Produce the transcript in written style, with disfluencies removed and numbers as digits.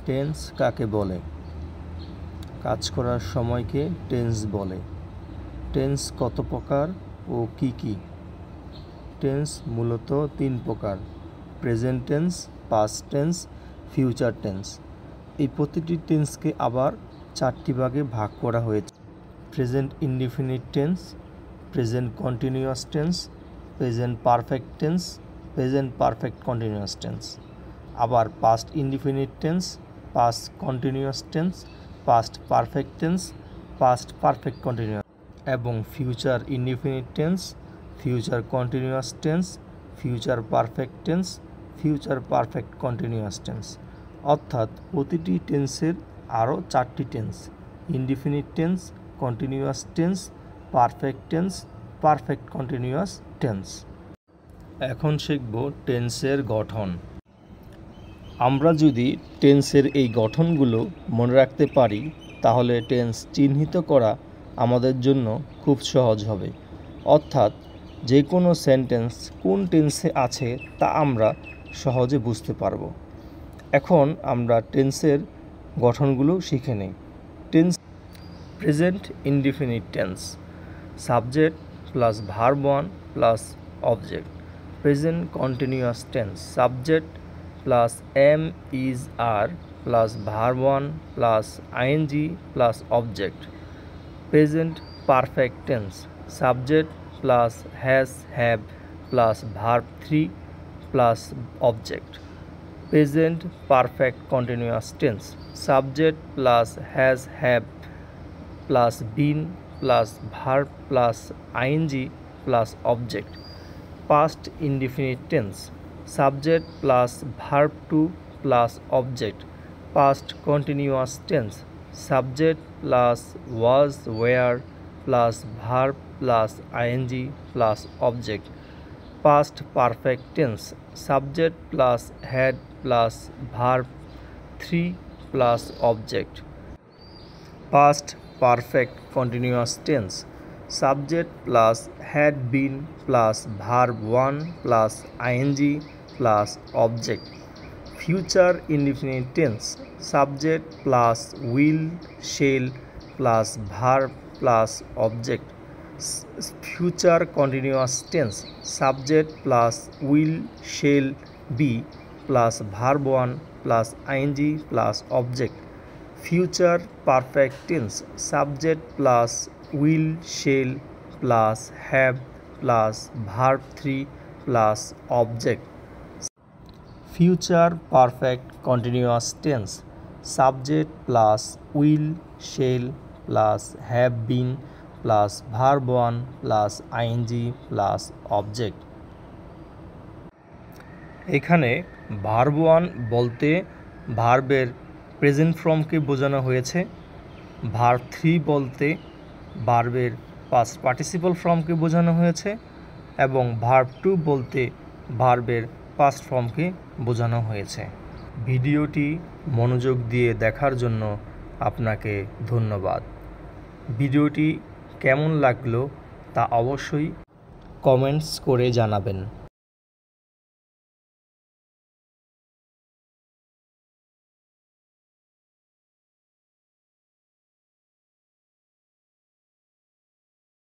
Tense কাকে বলে? কাজ করার সময়কে টেন্স বলে। টেন্স কত প্রকার ও কি কি? টেন্স মূলত 3 প্রকার: present tense, past tense, future tense. এই প্রতিটি টেন্সকে আবার 4টি ভাগে ভাগ করা হয়েছে: present indefinite tense, present continuous tense, present perfect tense, present perfect continuous tense. আবার past indefinite tense, past continuous tense, past perfect tense, past perfect continuous, এবং future indefinite tense, future continuous tense, future perfect tense, future perfect continuous tense. অর্থাৎ প্রতিটি টেন্সের আরও 4টি tense: indefinite tense, continuous tense, perfect tense, perfect continuous tense. এখন শিখব টেন্সের গঠন। আমরা যদি টেন্সের এই গঠনগুলো মনে রাখতে পারি তাহলে টেন্স চিহ্নিত করা আমাদের জন্য খুব সহজ হবে। অর্থাৎ যে কোনো সেন্টেন্স কোন টেন্সে আছে তা আমরা সহজে বুঝতে পারব। এখন আমরা টেন্সের গঠনগুলো শিখে নেই। Tense: present indefinite tense, subject plus verb 1 plus object. Present continuous tense, subject plus am is are plus verb 1 plus ING plus object. Present perfect tense, subject plus has have plus verb 3 plus object. Present perfect continuous tense, subject plus has have plus been plus verb plus ING plus object. Past indefinite tense, subject plus verb 2 plus object. Past continuous tense, subject plus was were plus verb plus ING plus object. Past perfect tense, subject plus had plus verb 3 plus object. Past perfect continuous tense, subject plus had been plus verb 1 plus ING plus object. Future indefinite tense, subject plus will shall plus verb plus object. Future continuous tense, subject plus will shall be plus verb 1 plus ING plus object. Future perfect tense, subject plus will shall plus have plus verb 3 plus object. Future perfect continuous tense, subject plus will shall plus have been plus verb 1 plus ING plus object. এখানে verb 1 বলতে ভার্বের present ফর্মকে বোঝানো হয়েছে, verb 3 বলতে ভার্বের past participle ফর্মকে বোঝানো হয়েছে, এবং ভার্ব 2 বলতে ভার্বের পাস্ট ফর্মকে বোঝানো হয়েছে। ভিডিওটি মনোযোগ দিয়ে দেখার জন্য আপনাকে ধন্যবাদ। ভিডিওটি কেমন লাগলো তা অবশ্যই কমেন্টস করে জানাবেন।